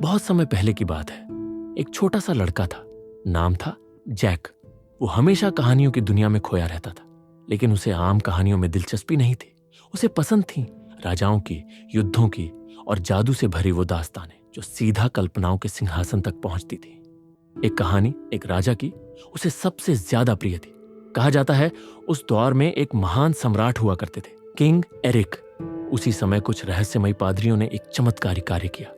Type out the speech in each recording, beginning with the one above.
बहुत समय पहले की बात है। एक छोटा सा लड़का था, नाम था जैक। वो हमेशा कहानियों की दुनिया में खोया रहता था, लेकिन उसे आम कहानियों में दिलचस्पी नहीं थी। उसे पसंद थी राजाओं की, युद्धों की और जादू से भरी वो दास्तानें जो सीधा कल्पनाओं के सिंहासन तक पहुंचती थी। एक कहानी एक राजा की उसे सबसे ज्यादा प्रिय थी। कहा जाता है उस दौर में एक महान सम्राट हुआ करते थे, किंग एरिक। उसी समय कुछ रहस्यमयी पादरियों ने एक चमत्कारी कार्य किया।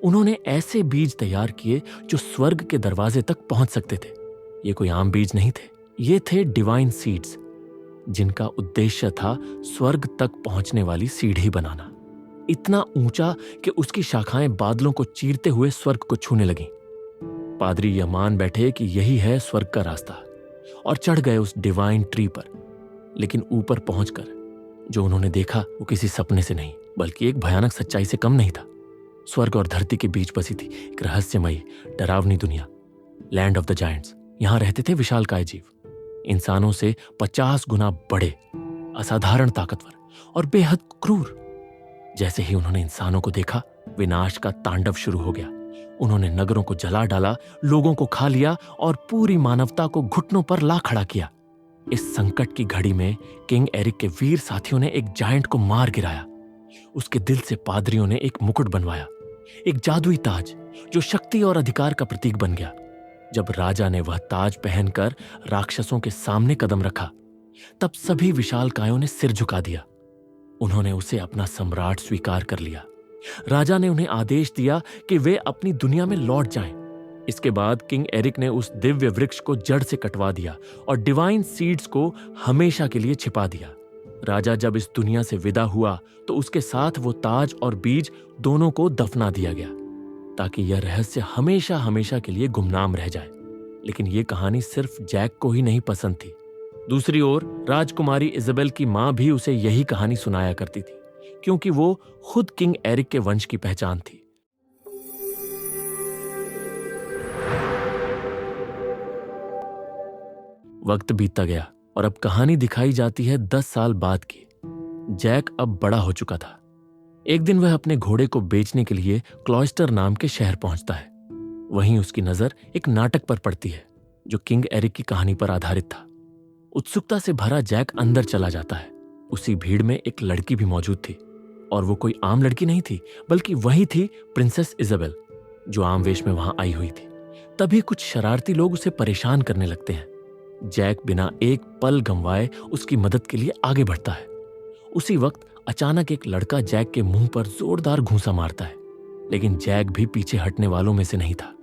उन्होंने ऐसे बीज तैयार किए जो स्वर्ग के दरवाजे तक पहुंच सकते थे। ये कोई आम बीज नहीं थे, ये थे डिवाइन सीड्स, जिनका उद्देश्य था स्वर्ग तक पहुंचने वाली सीढ़ी बनाना, इतना ऊंचा कि उसकी शाखाएं बादलों को चीरते हुए स्वर्ग को छूने लगीं। पादरी यह मान बैठे कि यही है स्वर्ग का रास्ता और चढ़ गए उस डिवाइन ट्री पर। लेकिन ऊपर पहुंचकर जो उन्होंने देखा वो किसी सपने से नहीं बल्कि एक भयानक सच्चाई से कम नहीं था। स्वर्ग और धरती के बीच बसी थी एक रहस्यमयी डरावनी दुनिया, लैंड ऑफ द जायंट्स। यहां रहते थे विशालकाय जीव, इंसानों से 50 गुना बड़े, असाधारण ताकतवर और बेहद क्रूर। जैसे ही उन्होंने इंसानों को देखा, विनाश का तांडव शुरू हो गया। उन्होंने नगरों को जला डाला, लोगों को खा लिया और पूरी मानवता को घुटनों पर ला खड़ा किया। इस संकट की घड़ी में किंग एरिक के वीर साथियों ने एक जायंट को मार गिराया। उसके दिल से पादरियों ने एक मुकुट बनवाया, एक जादुई ताज जो शक्ति और अधिकार का प्रतीक बन गया। जब राजा ने वह ताज पहनकर राक्षसों के सामने कदम रखा, तब सभी विशालकायों ने सिर झुका दिया। उन्होंने उसे अपना सम्राट स्वीकार कर लिया। राजा ने उन्हें आदेश दिया कि वे अपनी दुनिया में लौट जाएं। इसके बाद किंग एरिक ने उस दिव्य वृक्ष को जड़ से कटवा दिया और डिवाइन सीड्स को हमेशा के लिए छिपा दिया। राजा जब इस दुनिया से विदा हुआ तो उसके साथ वो ताज और बीज दोनों को दफना दिया गया, ताकि यह रहस्य हमेशा हमेशा के लिए गुमनाम रह जाए। लेकिन यह कहानी सिर्फ जैक को ही नहीं पसंद थी। दूसरी ओर राजकुमारी इजाबेल की मां भी उसे यही कहानी सुनाया करती थी, क्योंकि वो खुद किंग एरिक के वंश की पहचान थी। वक्त बीतता गया और अब कहानी दिखाई जाती है 10 साल बाद की। जैक अब बड़ा हो चुका था। एक दिन वह अपने घोड़े को बेचने के लिए क्लॉइस्टर नाम के शहर पहुंचता है। वहीं उसकी नजर एक नाटक पर पड़ती है जो किंग एरिक की कहानी पर आधारित था। उत्सुकता से भरा जैक अंदर चला जाता है। उसी भीड़ में एक लड़की भी मौजूद थी, और वो कोई आम लड़की नहीं थी, बल्कि वही थी प्रिंसेस इजाबेल, जो आम वेश में वहां आई हुई थी। तभी कुछ शरारती लोग उसे परेशान करने लगते हैं। जैक बिना एक पल गंवाए उसकी मदद के लिए आगे बढ़ता है। उसी वक्त अचानक एक लड़का जैक के मुंह पर जोरदार घूंसा मारता है, लेकिन जैक भी पीछे हटने वालों में से नहीं था।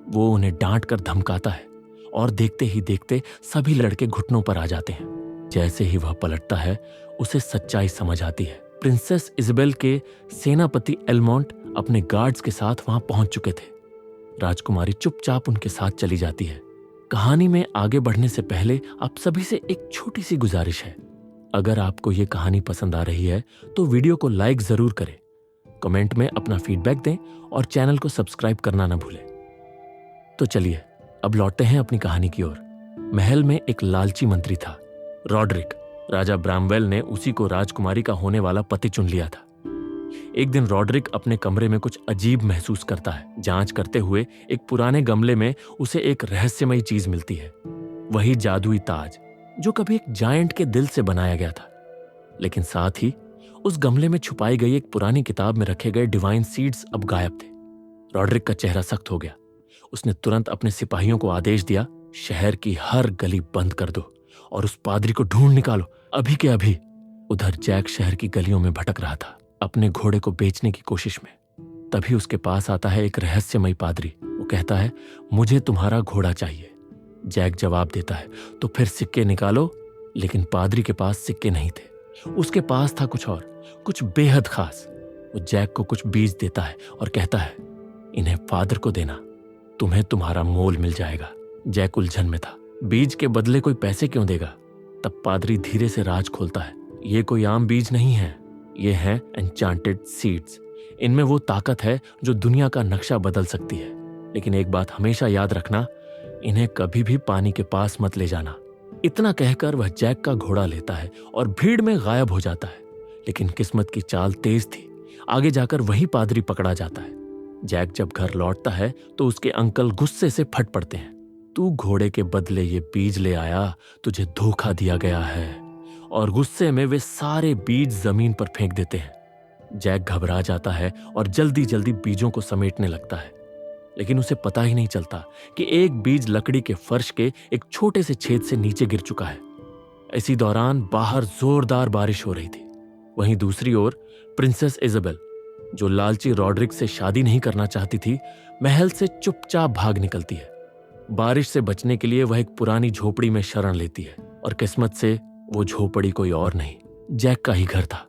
वो उन्हें डांट कर धमकाता है और देखते ही देखते सभी लड़के घुटनों पर आ जाते हैं। जैसे ही वह पलटता है, उसे सच्चाई समझ आती है। प्रिंसेस इजाबेल के सेनापति एलमोंट अपने गार्ड्स के साथ वहां पहुंच चुके थे। राजकुमारी चुपचाप उनके साथ चली जाती है। कहानी में आगे बढ़ने से पहले आप सभी से एक छोटी सी गुजारिश है। अगर आपको ये कहानी पसंद आ रही है तो वीडियो को लाइक जरूर करें, कमेंट में अपना फीडबैक दें और चैनल को सब्सक्राइब करना ना भूलें। तो चलिए अब लौटते हैं अपनी कहानी की ओर। महल में एक लालची मंत्री था, रॉड्रिक। राजा ब्रामवेल ने उसी को राजकुमारी का होने वाला पति चुन लिया था। एक दिन रॉड्रिक अपने कमरे में कुछ अजीब महसूस करता है। जांच करते हुए एक पुराने गमले में उसे एक रहस्यमयी चीज मिलती है, वही जादुई ताज जो कभी एक जायंट के दिल से बनाया गया था। लेकिन साथ ही उस गमले में छुपाई गई एक पुरानी किताब में रखे गए डिवाइन सीड्स अब गायब थे। रॉड्रिक का चेहरा सख्त हो गया। उसने तुरंत अपने सिपाहियों को आदेश दिया, शहर की हर गली बंद कर दो और उस पादरी को ढूंढ निकालो, अभी के अभी। उधर जैक शहर की गलियों में भटक रहा था, अपने घोड़े को बेचने की कोशिश में। तभी उसके पास आता है एक रहस्यमयी पादरी। वो कहता है, मुझे तुम्हारा घोड़ा चाहिए। जैक जवाब देता है, तो फिर सिक्के निकालो। लेकिन पादरी के पास सिक्के नहीं थे, उसके पास था कुछ और, कुछ बेहद खास। वो जैक को कुछ बीज देता है और कहता है, इन्हें फादर को देना, तुम्हें तुम्हारा मोल मिल जाएगा। जैक उलझन में था, बीज के बदले कोई पैसे क्यों देगा? तब पादरी धीरे से राज खोलता है, ये कोई आम बीज नहीं है, ये हैं एन्चांटेड सीड्स। इनमें वो ताकत है जो दुनिया का नक्शा बदल सकती है। लेकिन एक बात हमेशा याद रखना, इन्हें कभी भी पानी के पास मत ले जाना। इतना कहकर वह जैक का घोड़ा लेता है और भीड़ में गायब हो जाता है। लेकिन किस्मत की चाल तेज थी, आगे जाकर वही पादरी पकड़ा जाता है। जैक जब घर लौटता है तो उसके अंकल गुस्से से फट पड़ते हैं। तू घोड़े के बदले ये बीज ले आया, तुझे धोखा दिया गया है। और गुस्से में वे सारे बीज जमीन पर फेंक देते हैं। जैक घबरा जाता है और जल्दी जल्दी बीजों को समेटने लगता है, लेकिन उसे पता ही नहीं चलता कि एक बीज लकड़ी के फर्श के एक छोटे से छेद से नीचे गिर चुका है। इसी दौरान बाहर जोरदार बारिश हो रही थी। वहीं दूसरी ओर प्रिंसेस इजाबेल, जो लालची रॉड्रिक से शादी नहीं करना चाहती थी, महल से चुपचाप भाग निकलती है। बारिश से बचने के लिए वह एक पुरानी झोपड़ी में शरण लेती है, और किस्मत से वो झोपड़ी कोई और नहीं, जैक का ही घर था।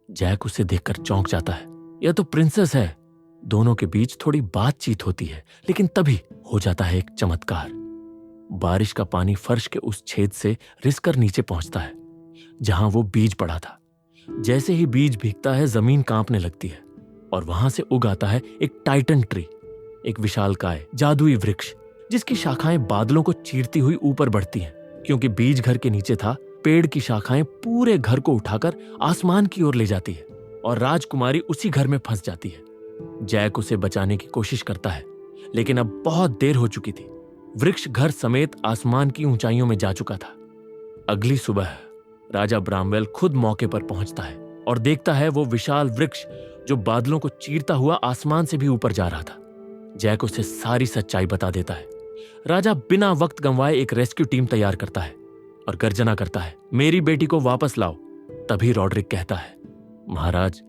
जैक उसे देखकर चौंक जाता है। यह तो प्रिंसेस है। दोनों के बीच थोड़ी बातचीत होती है, लेकिन तभी हो जाता है एक चमत्कार। बारिश का पानी फर्श के उस छेद से रिसकर नीचे पहुंचता है जहां वो बीज पड़ा था। जैसे ही बीज भीगता है, जमीन कांपने लगती है और वहां से उग आता है एक टाइटन ट्री, एक विशालकाय जादुई वृक्ष जिसकी शाखाएं बादलों को चीरती हुई ऊपर बढ़ती हैं। क्योंकि बीज घर के नीचे था, पेड़ की शाखाएं पूरे घर को उठाकर आसमान की ओर ले जाती है और राजकुमारी उसी घर में फंस जाती है। जैक उसे बचाने की कोशिश करता है, लेकिन अब बहुत देर हो चुकी थी। वृक्ष घर समेत आसमान की ऊंचाइयों में जा चुका था। अगली सुबह राजा ब्रामवेल खुद मौके पर पहुंचता है और देखता है वो विशाल वृक्ष जो बादलों को चीरता हुआ आसमान से भी ऊपर जा रहा था। जैक उसे सारी सच्चाई बता देता है। राजा बिना वक्त गंवाए एक रेस्क्यू टीम तैयार करता है और गर्जना करता है, मेरी बेटी को वापस लाओ। तभी रॉड्रिक कहता है, महाराज,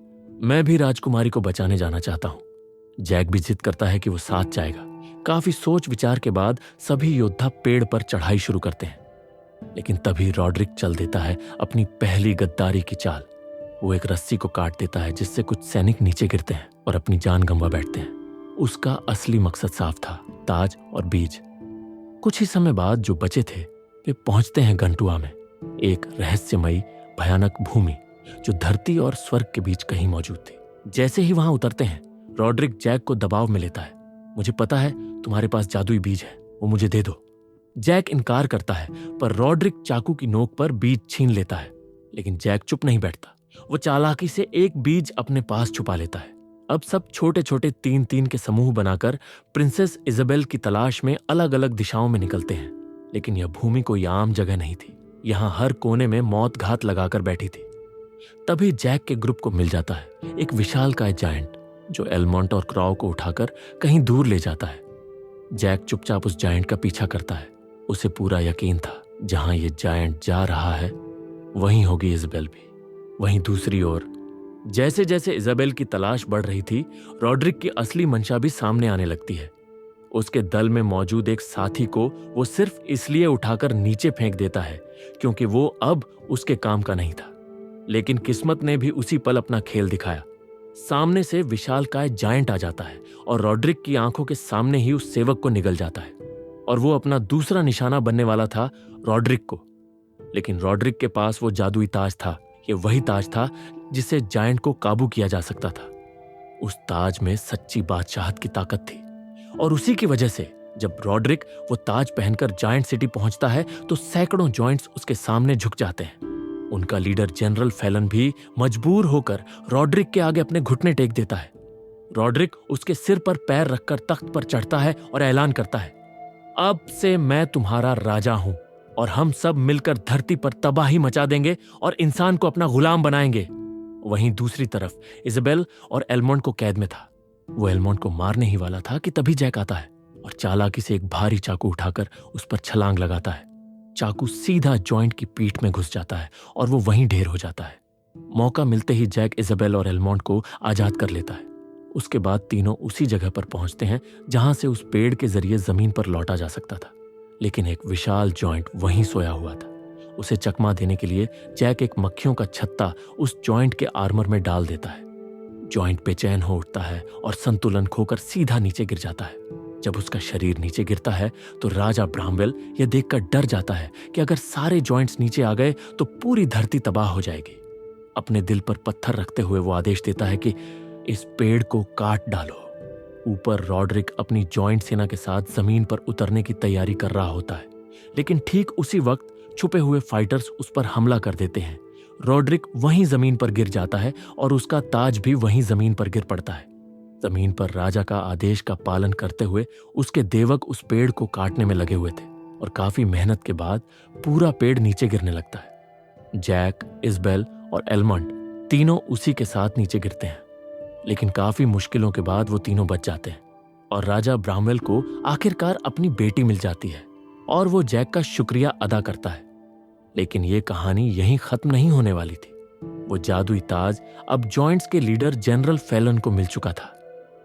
मैं भी राजकुमारी को बचाने जाना चाहता हूं। जैक भी जिद करता है कि वो साथ जाएगा। काफी सोच विचार के बाद सभी योद्धा पेड़ पर चढ़ाई शुरू करते हैं, लेकिन तभी रॉड्रिक चल देता है अपनी पहली गद्दारी की चाल। वो एक रस्सी को काट देता है, जिससे कुछ सैनिक नीचे गिरते हैं और अपनी जान गंवा बैठते हैं। उसका असली मकसद साफ था, ताज और बीज। कुछ ही समय बाद जो बचे थे वे पहुंचते हैं गंटुआ में, एक रहस्यमयी भयानक भूमि जो धरती और स्वर्ग के बीच कहीं मौजूद थी। जैसे ही वहां उतरते हैं, रॉड्रिक जैक को दबाव में लेता है। मुझे पता है तुम्हारे पास जादुई बीज है, वो मुझे दे दो। जैक इनकार करता है, पर रॉड्रिक चाकू की नोक पर बीज छीन लेता है। लेकिन जैक चुप नहीं बैठता। वो चालाकी से एक बीज अपने पास छुपा लेता है। अब सब छोटे छोटे 3-3 के समूह बनाकर प्रिंसेस इजाबेल की तलाश में अलग अलग दिशाओं में निकलते हैं। लेकिन यह भूमि कोई आम जगह नहीं थी। यहां हर कोने में मौत घात लगाकर बैठी थी। तभी जैक के ग्रुप को मिल जाता है एक विशालकाय जायंट, जो एलमोंट और क्रॉव को उठाकर कहीं दूर ले जाता है। जैक चुपचाप उस जायंट का पीछा करता है। उसे पूरा यकीन था, जहां ये जायंट जा रहा है वहीं होगी इजाबेल भी। वहीं दूसरी ओर जैसे जैसे इजाबेल की तलाश बढ़ रही थी, रॉड्रिक की असली मंशा भी सामने आने लगती है। उसके दल में मौजूद एक साथी को वो सिर्फ इसलिए उठाकर नीचे फेंक देता है क्योंकि वो अब उसके काम का नहीं था। लेकिन किस्मत ने भी उसी पल अपना खेल दिखाया। सामने से विशालकाय जायंट आ जाता है और रॉड्रिक की आंखों के सामने ही उस सेवक को निगल जाता है। और वो अपना दूसरा निशाना बनने वाला था रॉड्रिक को। लेकिन रॉड्रिक के पास वो जादुई ताज था। ये वही ताज था जिससे जायंट को काबू किया जा सकता था। उस ताज में सच्ची बादशाहत की ताकत थी। और उसी की वजह से जब रॉड्रिक वो ताज पहनकर जायंट सिटी पहुंचता है तो सैकड़ों जॉइंट्स उसके सामने झुक जाते हैं। उनका लीडर जनरल फैलन भी मजबूर होकर रॉड्रिक के आगे अपने घुटने टेक देता है। रॉड्रिक उसके सिर पर पैर रखकर तख्त पर चढ़ता है और ऐलान करता है, अब से मैं तुम्हारा राजा हूं और हम सब मिलकर धरती पर तबाही मचा देंगे और इंसान को अपना गुलाम बनाएंगे। वहीं दूसरी तरफ इजाबेल और एलमोंट को कैद में था। वो एलमोंट को मारने ही वाला था कि तभी जैक आता है और चालाकी से एक भारी चाकू उठाकर उस पर छलांग लगाता है। चाकू सीधा जॉइंट की पीठ में घुस जाता है और वो वहीं ढेर हो जाता है। मौका मिलते ही जैक इजाबेल और एलमोंट को आजाद कर लेता है। उसके बाद तीनों उसी जगह पर पहुंचते हैं जहां से उस पेड़ के जरिए जमीन पर लौटा जा सकता था। लेकिन एक विशाल जॉइंट वहीं सोया हुआ था। उसे चकमा देने के लिए जैक एक मक्खियों का छत्ता उस जॉइंट के आर्मर में डाल देता है। जॉइंट बेचैन हो उठता है और संतुलन खोकर सीधा नीचे गिर जाता है। जब उसका शरीर नीचे गिरता है तो राजा ब्रामवेल यह देखकर डर जाता है कि अगर सारे जॉइंट्स नीचे आ गए तो पूरी धरती तबाह हो जाएगी। अपने दिल पर पत्थर रखते हुए वो आदेश देता है कि इस पेड़ को काट डालो। ऊपर रॉड्रिक अपनी जॉइंट सेना के साथ जमीन पर उतरने की तैयारी कर रहा होता है, लेकिन ठीक उसी वक्त छुपे हुए फाइटर्स उस पर हमला कर देते हैं। रॉड्रिक वहीं जमीन पर गिर जाता है और उसका ताज भी वहीं जमीन पर गिर पड़ता है। जमीन पर राजा का आदेश का पालन करते हुए उसके देवक उस पेड़ को काटने में लगे हुए थे और काफी मेहनत के बाद पूरा पेड़ नीचे गिरने लगता है। जैक, इजबेल और एलमंड तीनों उसी के साथ नीचे गिरते हैं, लेकिन काफी मुश्किलों के बाद वो तीनों बच जाते हैं और राजा ब्रामवेल को आखिरकार अपनी बेटी मिल जाती है और वो जैक का शुक्रिया अदा करता है। लेकिन ये कहानी यहीं खत्म नहीं होने वाली थी। वो जादुई ताज अब जॉइंट्स के लीडर जनरल फैलन को मिल चुका था।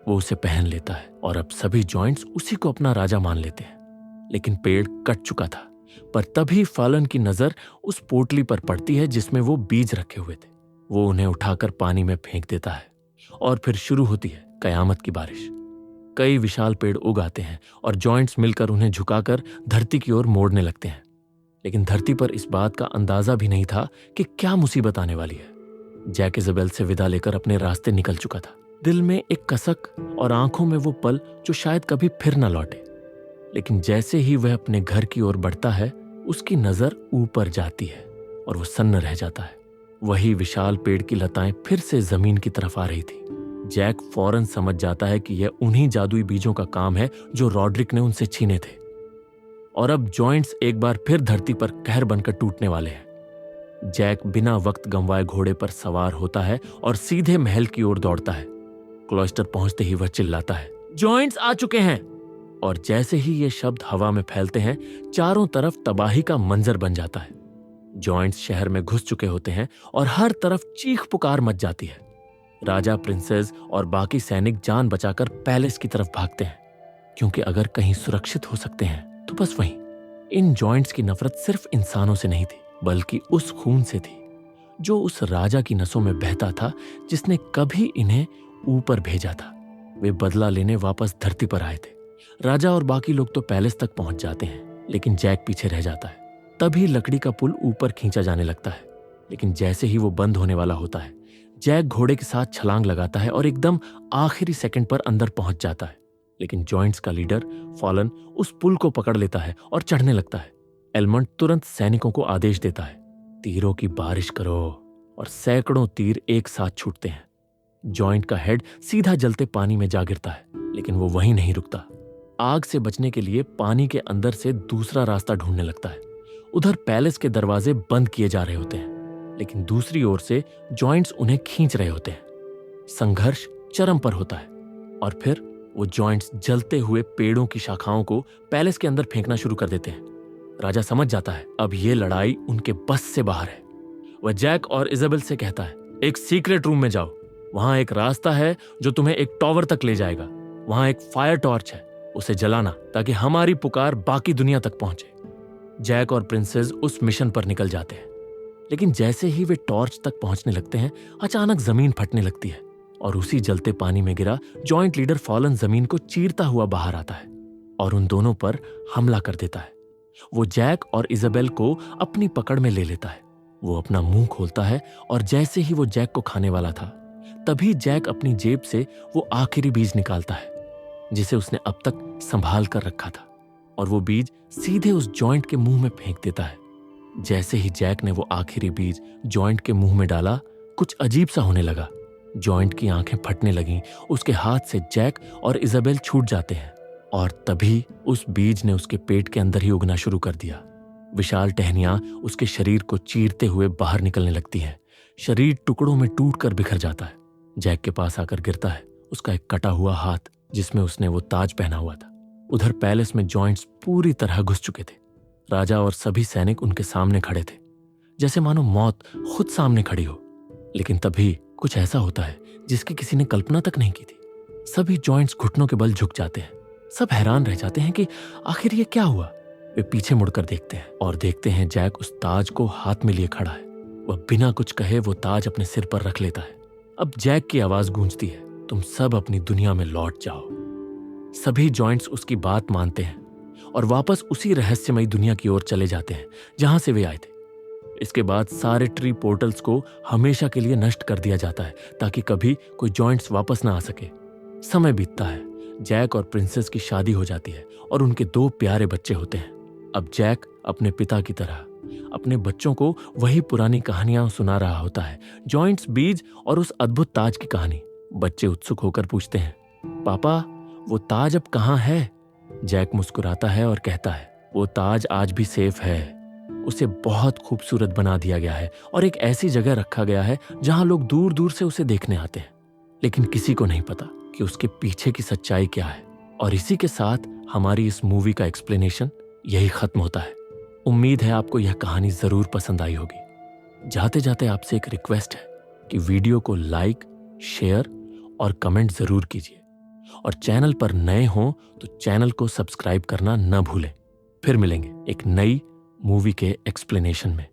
वो उसे पहन लेता है और अब सभी जॉइंट्स उसी को अपना राजा मान लेते हैं। लेकिन पेड़ कट चुका था, पर तभी फैलन की नजर उस पोटली पर पड़ती है जिसमें वो बीज रखे हुए थे। वो उन्हें उठाकर पानी में फेंक देता है और फिर शुरू होती है कयामत की बारिश। कई विशाल पेड़ उग आते हैं और जॉइंट्स मिलकर उन्हें झुकाकर धरती की ओर मोड़ने लगते हैं। लेकिन धरती पर इस बात का अंदाजा भी नहीं था कि क्या मुसीबत आने वाली है। जैक इजबेल से विदा लेकर अपने रास्ते निकल चुका था, दिल में एक कसक और आंखों में वो पल जो शायद कभी फिर न लौटे। लेकिन जैसे ही वह अपने घर की ओर बढ़ता है, उसकी नजर ऊपर जाती है और वो सन्न रह जाता है। वही विशाल पेड़ की लताएं फिर से जमीन की तरफ आ रही थी। जैक फौरन समझ जाता है कि यह उन्हीं जादुई बीजों का काम है जो रॉड्रिक ने उनसे छीने थे और अब जॉइंट्स एक बार फिर धरती पर कहर बनकर टूटने वाले हैं। जैक बिना वक्त गंवाए घोड़े पर सवार होता है और सीधे महल की ओर दौड़ता है। क्लॉइस्टर पहुंचते ही वह चिल्लाता है, जॉइंट्स आ चुके हैं। और जैसे ही ये शब्द हवा में फैलते हैं, चारों तरफ तबाही का मंजर बन जाता है। जॉइंट्स शहर में घुस चुके होते हैं और हर तरफ चीख पुकार मच जाती है। राजा, प्रिंसेस और बाकी सैनिक जान बचाकर पैलेस की तरफ भागते हैं, क्योंकि अगर कहीं सुरक्षित हो सकते हैं तो बस वहीं। इन जॉइंट्स की नफरत सिर्फ इंसानों से नहीं थी, बल्कि उस खून से थी जो उस राजा की नसों में बहता था जिसने कभी इन्हें ऊपर भेजा था। वे बदला लेने वापस धरती पर आए थे। राजा और बाकी लोग तो पैलेस तक पहुंच जाते हैं, लेकिन जैक पीछे रह जाता है। तभी लकड़ी का पुल ऊपर खींचा जाने लगता है, लेकिन जैसे ही वो बंद होने वाला होता है, जैक घोड़े के साथ छलांग लगाता है और एकदम आखिरी सेकंड पर अंदर पहुंच जाता है। लेकिन जॉइंट्स का लीडर फॉलन उस पुल को पकड़ लेता है और चढ़ने लगता है। एलमंड तुरंत सैनिकों को आदेश देता है, तीरों की बारिश करो, और सैकड़ों तीर एक साथ छूटते हैं। जॉइंट का हेड सीधा जलते पानी में जा गिरता है, लेकिन वो वहीं नहीं रुकता। आग से बचने के लिए पानी के अंदर से दूसरा रास्ता ढूंढने लगता है। उधर पैलेस के दरवाजे बंद किए जा रहे होते हैं, लेकिन दूसरी ओर से जॉइंट्स उन्हें खींच रहे होते हैं। संघर्ष चरम पर होता है और फिर वो जॉइंट्स जलते हुए पेड़ों की शाखाओं को पैलेस के अंदर फेंकना शुरू कर देते हैं। राजा समझ जाता है अब ये लड़ाई उनके बस से बाहर है। वह जैक और इजाबेल से कहता है, एक सीक्रेट रूम में जाओ, वहां एक रास्ता है जो तुम्हें एक टॉवर तक ले जाएगा। वहां एक फायर टॉर्च है, उसे जलाना ताकि हमारी पुकार बाकी दुनिया तक पहुंचे। जैक और प्रिंसेस उस मिशन पर निकल जाते हैं, लेकिन जैसे ही वे टॉर्च तक पहुंचने लगते हैं, अचानक जमीन फटने लगती है और उसी जलते पानी में गिरा जॉइंट लीडर फॉलन जमीन को चीरता हुआ बाहर आता है और उन दोनों पर हमला कर देता है। वो जैक और इजाबेल को अपनी पकड़ में ले लेता है। वो अपना मुंह खोलता है और जैसे ही वो जैक को खाने वाला था, तभी जैक अपनी जेब से वो आखिरी बीज निकालता है जिसे उसने अब तक संभाल कर रखा था, और वो बीज सीधे उस जॉइंट के मुंह में फेंक देता है। जैसे ही जैक ने वो आखिरी बीज जॉइंट के मुंह में डाला, कुछ अजीब सा होने लगा। जॉइंट की आंखें फटने लगीं, उसके हाथ से जैक और इजाबेल छूट जाते हैं और तभी उस बीज ने उसके पेट के अंदर ही उगना शुरू कर दिया। विशाल टहनियां उसके शरीर को चीरते हुए बाहर निकलने लगती हैं। शरीर टुकड़ों में टूटकर बिखर जाता है। जैक के पास आकर गिरता है उसका एक कटा हुआ हाथ जिसमें उसने वो ताज पहना हुआ था। उधर पैलेस में जॉइंट्स पूरी तरह घुस चुके थे। राजा और सभी सैनिक उनके सामने खड़े थे, जैसे मानो मौत खुद सामने खड़ी हो। लेकिन तभी कुछ ऐसा होता है जिसकी किसी ने कल्पना तक नहीं की थी। सभी जॉइंट्स घुटनों के बल झुक जाते हैं। सब हैरान रह जाते हैं कि आखिर ये क्या हुआ। वे पीछे मुड़कर देखते हैं और देखते हैं जैक उस ताज को हाथ में लिए खड़ा है। वह बिना कुछ कहे वो ताज अपने सिर पर रख लेता है। अब जैक की आवाज गूंजती है, तुम सब अपनी दुनिया में लौट जाओ। सभी जॉइंट्स उसकी बात मानते हैं और वापस उसी रहस्यमयी दुनिया की ओर चले जाते हैं जहां से वे आए थे। इसके बाद सारे ट्री पोर्टल्स को हमेशा के लिए नष्ट कर दिया जाता है ताकि कभी कोई जॉइंट्स वापस ना आ सके। समय बीतता है, जैक और प्रिंसेस की शादी हो जाती है और उनके 2 प्यारे बच्चे होते हैं। अब जैक अपने पिता की तरह अपने बच्चों को वही पुरानी कहानियां सुना रहा होता है, जॉइंट्स, बीज और उस अद्भुत ताज की कहानी। बच्चे उत्सुक होकर पूछते हैं, पापा, वो ताज अब कहाँ है? जैक मुस्कुराता है और कहता है, वो ताज आज भी सेफ है। उसे बहुत खूबसूरत बना दिया गया है और एक ऐसी जगह रखा गया है जहां लोग दूर दूर से उसे देखने आते हैं। लेकिन किसी को नहीं पता कि उसके पीछे की सच्चाई क्या है। और इसी के साथ हमारी इस मूवी का एक्सप्लेनेशन यही खत्म होता है। उम्मीद है आपको यह कहानी जरूर पसंद आई होगी। जाते जाते आपसे एक रिक्वेस्ट है कि वीडियो को लाइक, शेयर और कमेंट जरूर कीजिए। और चैनल पर नए हों तो चैनल को सब्सक्राइब करना न भूलें। फिर मिलेंगे एक नई मूवी के एक्सप्लेनेशन में।